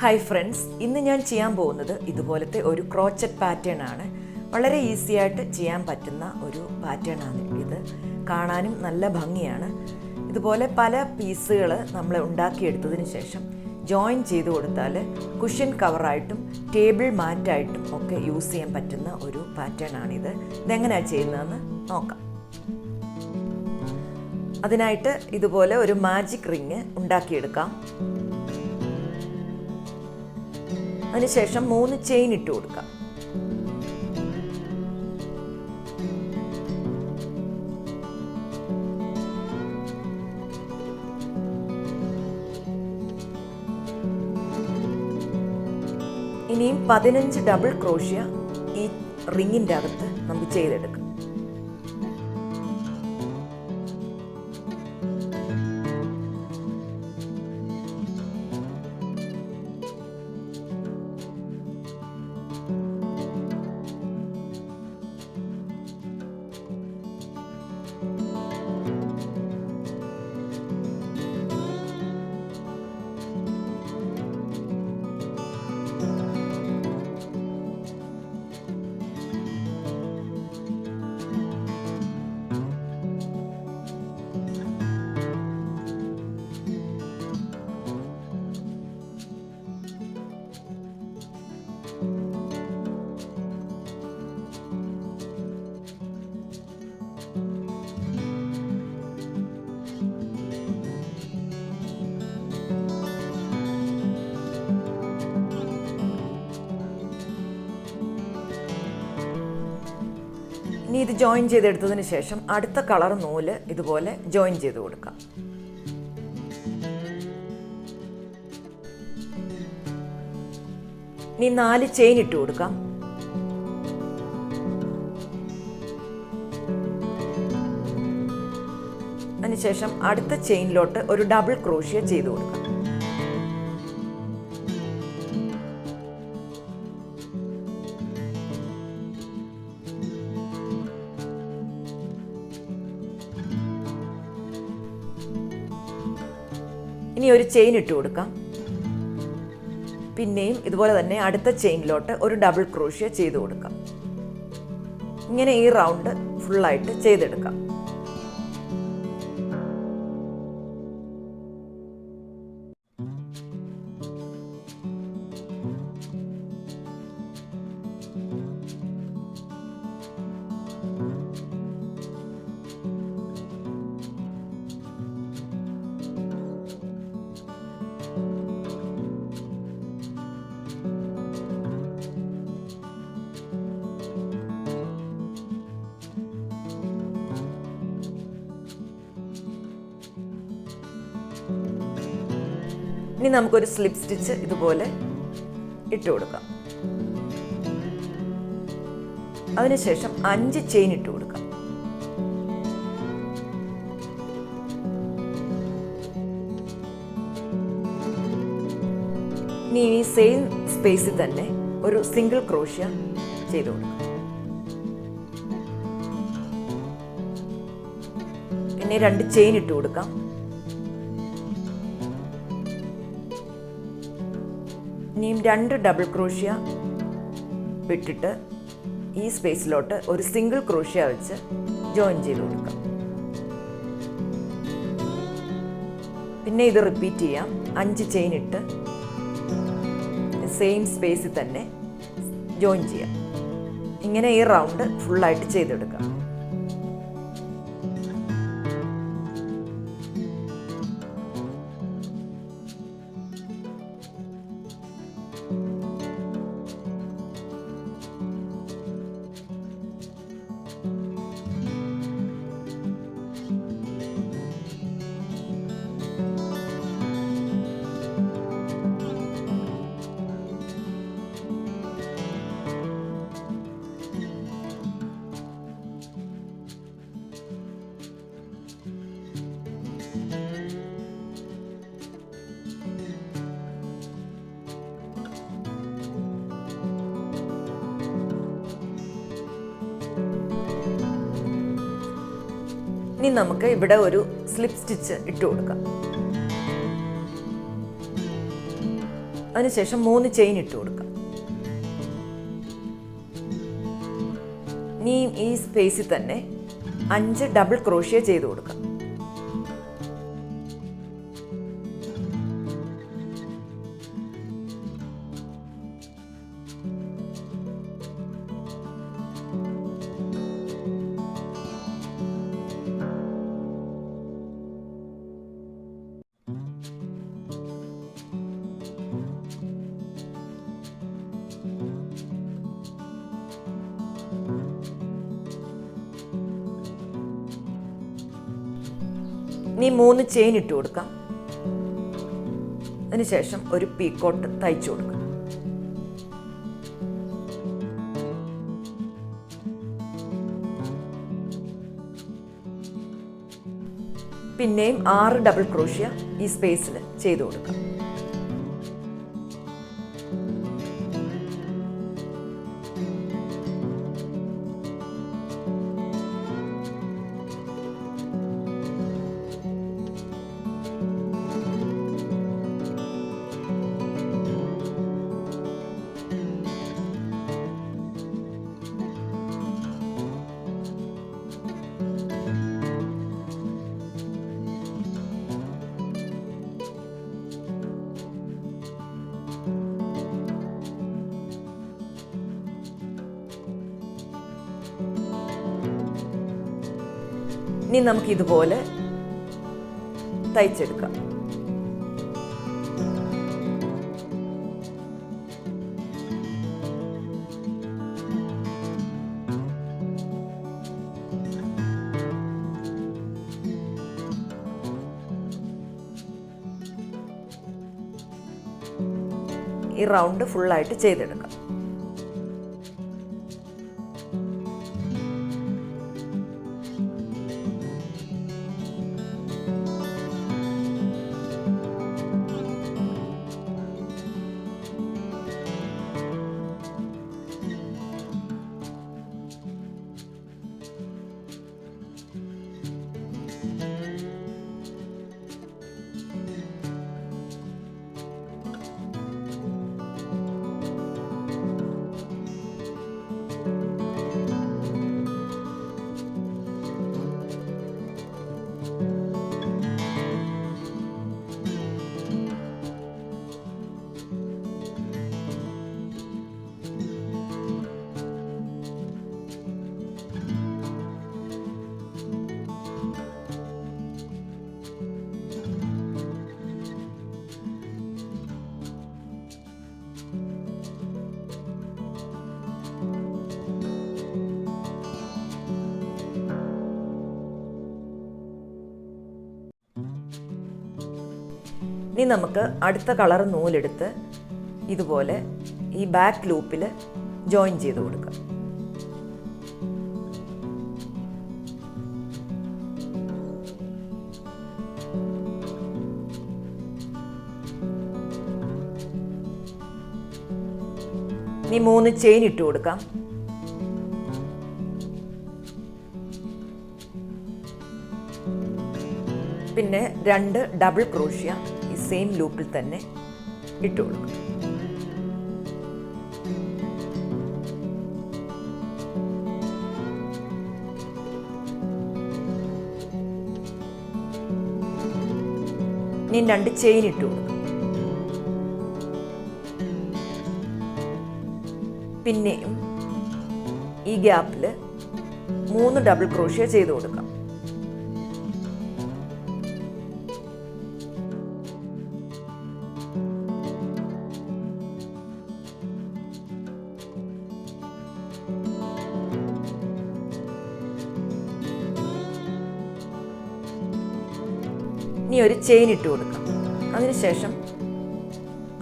Hi friends, ഇന്ന് ഞാൻ ചെയ്യാൻ പോകുന്നത് ഇതുപോലത്തെ ഒരു ക്രോച്ചറ്റ് പാറ്റേൺ ആണ്. വളരെ ഈസി ആയിട്ട് ചെയ്യാൻ പറ്റുന്ന ഒരു പാറ്റേൺ ആണ് ഇത്. കാണാനും നല്ല ഭംഗിയാണ്. ഇതുപോലെ പല പീസുകൾ നമ്മൾ ഉണ്ടാക്കിയെടുത്തതിന് ശേഷം ജോയിൻ ചെയ്ത് കൊടുത്താൽ കുഷ്യൻ കവറായിട്ടും ടേബിൾ മാറ്റായിട്ടും ഒക്കെ യൂസ് ചെയ്യാൻ പറ്റുന്ന ഒരു പാറ്റേൺ ആണിത്. ഇതെങ്ങനെയാണ് ചെയ്യുന്നതെന്ന് നോക്കാം. അതിനായിട്ട് ഇതുപോലെ ഒരു മാജിക് റിങ് ഉണ്ടാക്കിയെടുക്കാം. അതിനുശേഷം 3 ചെയിൻ ഇട്ട് കൊടുക്കാം. ഇനിയും 15 ഡബിൾ ക്രോഷ്യ ഈ റിങ്ങിൻ്റെ അകത്ത് നമുക്ക് ചെയ്തെടുക്കാം. ഇനി ഇത് ജോയിൻ ചെയ്തെടുത്തതിന് ശേഷം അടുത്ത കളർ നൂല് ഇതുപോലെ ജോയിൻ ചെയ്ത് കൊടുക്കാം. ഇനി 4 ചെയിൻ ഇട്ട് കൊടുക്കാം. അതിനുശേഷം അടുത്ത ചെയിനിലോട്ട് ഒരു ഡബിൾ ക്രോഷ്യ ചെയ്ത് കൊടുക്കാം. ഇനി ഒരു ചെയിൻ ഇട്ട് കൊടുക്കാം. പിന്നെയും ഇതുപോലെ തന്നെ അടുത്ത ചെയിനിലോട്ട് ഒരു ഡബിൾ ക്രോഷ്യ ചെയ്ത് കൊടുക്കാം. ഇങ്ങനെ ഈ റൗണ്ട് ഫുള്ളായിട്ട് ചെയ്തെടുക്കാം. ഇനി നമുക്കൊരു സ്ലിപ്പ് സ്റ്റിച്ച് ഇതുപോലെ ഇട്ട് കൊടുക്കാം. അതിനുശേഷം 5 ചെയിൻ ഇട്ട് കൊടുക്കാം. ഇനി ഈ സെയിം സ്പേസിൽ തന്നെ ഒരു സിംഗിൾ ക്രോഷ്യ ചെയ്ത് കൊടുക്കാം. പിന്നെ 2 ചെയിൻ ഇട്ട് കൊടുക്കാം. ഇനിയും 2 ഡബിൾ ക്രോഷ്യ വിട്ടിട്ട് ഈ സ്പേസിലോട്ട് ഒരു സിംഗിൾ ക്രോഷ്യ വെച്ച് ജോയിൻ ചെയ്ത് കൊടുക്കാം. പിന്നെ ഇത് റിപ്പീറ്റ് ചെയ്യാം. 5 ചെയിൻ ഇട്ട് സെയിം സ്പേസിൽ തന്നെ ജോയിൻ ചെയ്യാം. ഇങ്ങനെ ഈ റൗണ്ട് ഫുള്ളായിട്ട് ചെയ്തെടുക്കാം. ഇനി നമുക്ക് ഇവിടെ ഒരു സ്ലിപ്പ് സ്റ്റിച്ച് ഇട്ട് കൊടുക്കാം. അതിനുശേഷം 3 ചെയിൻ ഇട്ട് കൊടുക്കാം. ഇനി ഈ സ്പേസിൽ തന്നെ 5 ഡബിൾ ക്രോഷ്യ ചെയ്ത് കൊടുക്കാം. ഇനി 3 ചെയിൻ ഇട്ട് കൊടുക്കാം. അതിനുശേഷം ഒരു പീക്കോട്ട് തയ്ച്ചു കൊടുക്കാം. പിന്നെയും 6 ഡബിൾ ക്രോഷ്യ ഈ സ്പേസിൽ ചെയ്തു കൊടുക്കാം. ഇനി നമുക്ക് ഇതുപോലെ തയ്ച്ചെടുക്കാം. ഈ റൗണ്ട് ഫുള്ളായിട്ട് ചെയ്തെടുക്കാം. ഇനി നമുക്ക് അടുത്ത കളർ നൂലെടുത്ത് ഇതുപോലെ ഈ ബാക്ക് ലൂപ്പിൽ ജോയിൻ ചെയ്ത് കൊടുക്കാം. ഇനി 3 ചെയിൻ ഇട്ട് കൊടുക്കാം. പിന്നെ 2 ഡബിൾ ക്രോഷ്യ ഈ സെയിം ലൂപ്പിൽ തന്നെ ഇട്ട് കൊടുക്കും. ഇനി 2 ചെയിൻ ഇട്ട് കൊടുക്കും. പിന്നെയും ഈ ഗ്യാപ്പിൽ 3 ഡബിൾ ക്രോഷ്യ ചെയ്ത് കൊടുക്കാം. ഇനി ഒരു ചെയിൻ ഇട്ട് കൊടുക്കാം. അതിനുശേഷം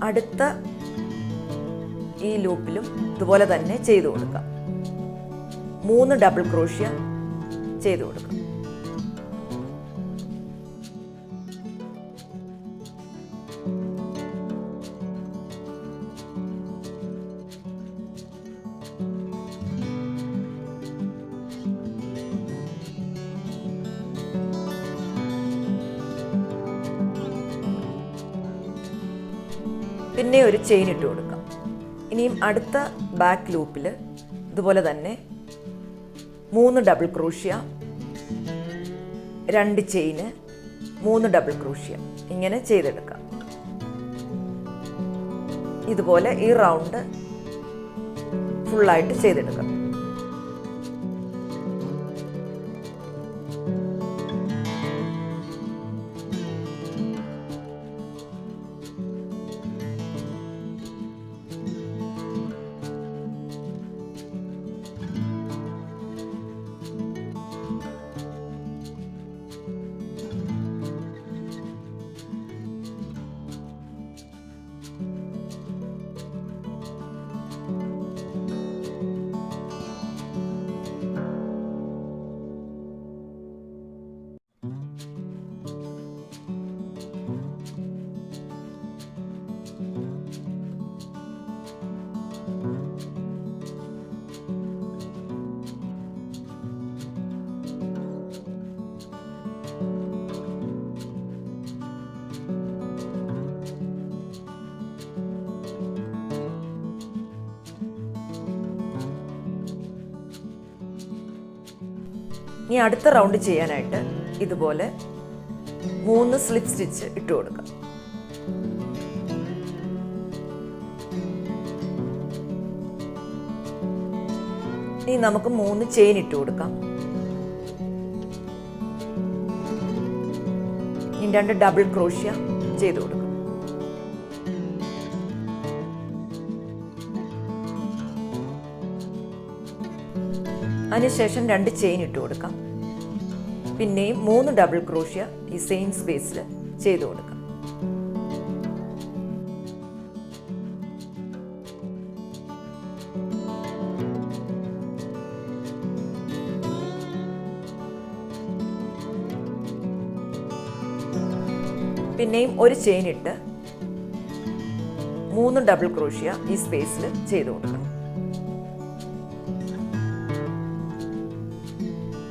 അടുത്ത ഈ ലൂപ്പിലും ഇതുപോലെ തന്നെ ചെയ്തു കൊടുക്കാം. 3 ഡബിൾ ക്രോഷ്യ ചെയ്തു കൊടുക്കാം. പിന്നെ ഒരു ചെയിൻ ഇട്ട് കൊടുക്കാം. ഇനിയും അടുത്ത ബാക്ക് ലൂപ്പിൽ ഇതുപോലെ തന്നെ 3 ഡബിൾ ക്രോഷ്യ, 2 ചെയിന്, 3 ഡബിൾ ക്രോഷ്യ ഇങ്ങനെ ചെയ്തെടുക്കാം. ഇതുപോലെ ഈ റൗണ്ട് ഫുള്ളായിട്ട് ചെയ്തെടുക്കാം. ഇനി അടുത്ത റൗണ്ട് ചെയ്യാനായിട്ട് ഇതുപോലെ 3 സ്ലിപ്പ് സ്റ്റിച്ച് ഇട്ട് കൊടുക്കാം. ഇനി നമുക്ക് 3 ചെയിൻ ഇട്ട് കൊടുക്കാം. ഇനി 2 ഡബിൾ ക്രോഷ്യ ചെയ്ത് കൊടുക്കാം. അതിനുശേഷം 2 ചെയിൻ ഇട്ട് കൊടുക്കാം. പിന്നെയും 3 ഡബിൾ ക്രോഷ്യ ഈ സെയിം സ്പേസിൽ ചെയ്ത് കൊടുക്കാം. പിന്നെയും ഒരു ചെയിൻ ഇട്ട് 3 ഡബിൾ ക്രോഷ്യ ഈ സ്പേസിൽ ചെയ്ത് കൊടുക്കണം.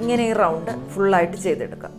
ഇങ്ങനെ ഈ റൗണ്ട് ഫുള്ളായിട്ട് ചെയ്തെടുക്കാം.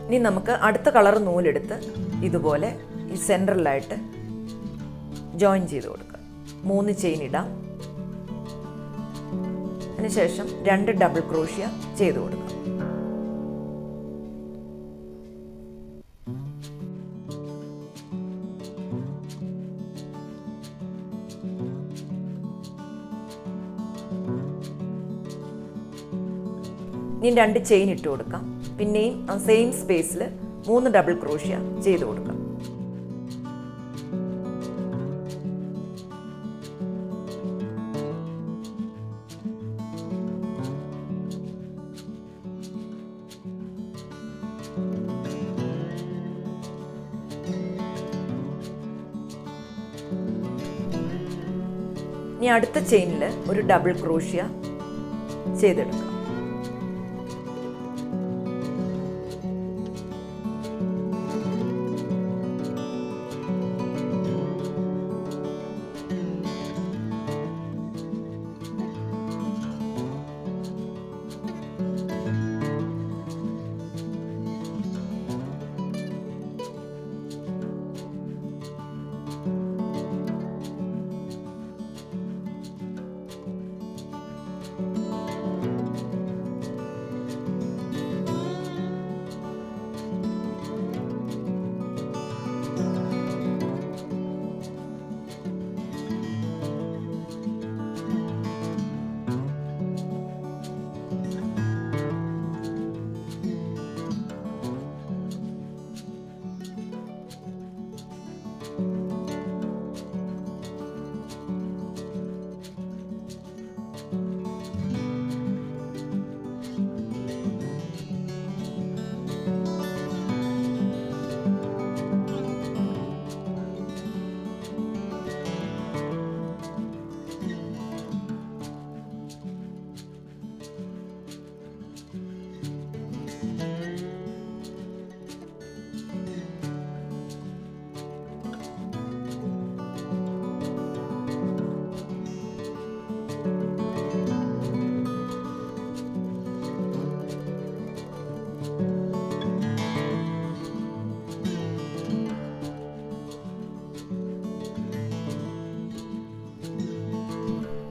ഇനി നമുക്ക് അടുത്ത കളർ നൂലെടുത്ത് ഇതുപോലെ ഈ സെൻറ്ററിലായിട്ട് ജോയിൻ ചെയ്ത് കൊടുക്കാം. 3 ചെയിൻ ഇടാം. അതിനുശേഷം 2 ഡബിൾ ക്രോഷ്യ ചെയ്ത് കൊടുക്കാം. ഇനി 2 ചെയിൻ ഇട്ട് കൊടുക്കാം. പിന്നെയും സെയിം സ്പേസിൽ 3 ഡബിൾ ക്രോഷ്യ ചെയ്ത് കൊടുക്കാം. ഇനി അടുത്ത ചെയിനിൽ ഒരു ഡബിൾ ക്രോഷ്യ ചെയ്തെടുക്കാം.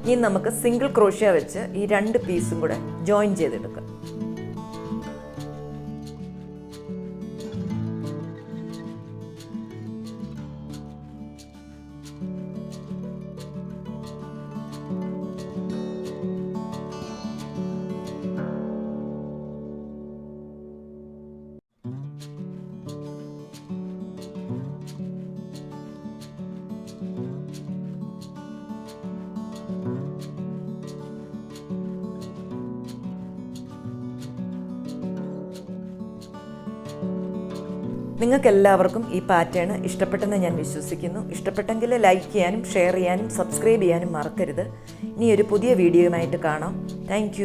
ഇനി നമുക്ക് സിംഗിൾ ക്രോഷ്യ വെച്ച് ഈ 2 പീസും കൂടെ ജോയിൻ ചെയ്തെടുക്കാം. നിങ്ങൾക്കെല്ലാവർക്കും ഈ പാറ്റേൺ ഇഷ്ടപ്പെട്ടെന്ന് ഞാൻ വിശ്വസിക്കുന്നു. ഇഷ്ടപ്പെട്ടെങ്കിൽ ലൈക്ക് ചെയ്യാനും ഷെയർ ചെയ്യാനും സബ്സ്ക്രൈബ് ചെയ്യാനും മറക്കരുത്. ഇനി ഒരു പുതിയ വീഡിയോയുമായിട്ട് കാണാം. താങ്ക്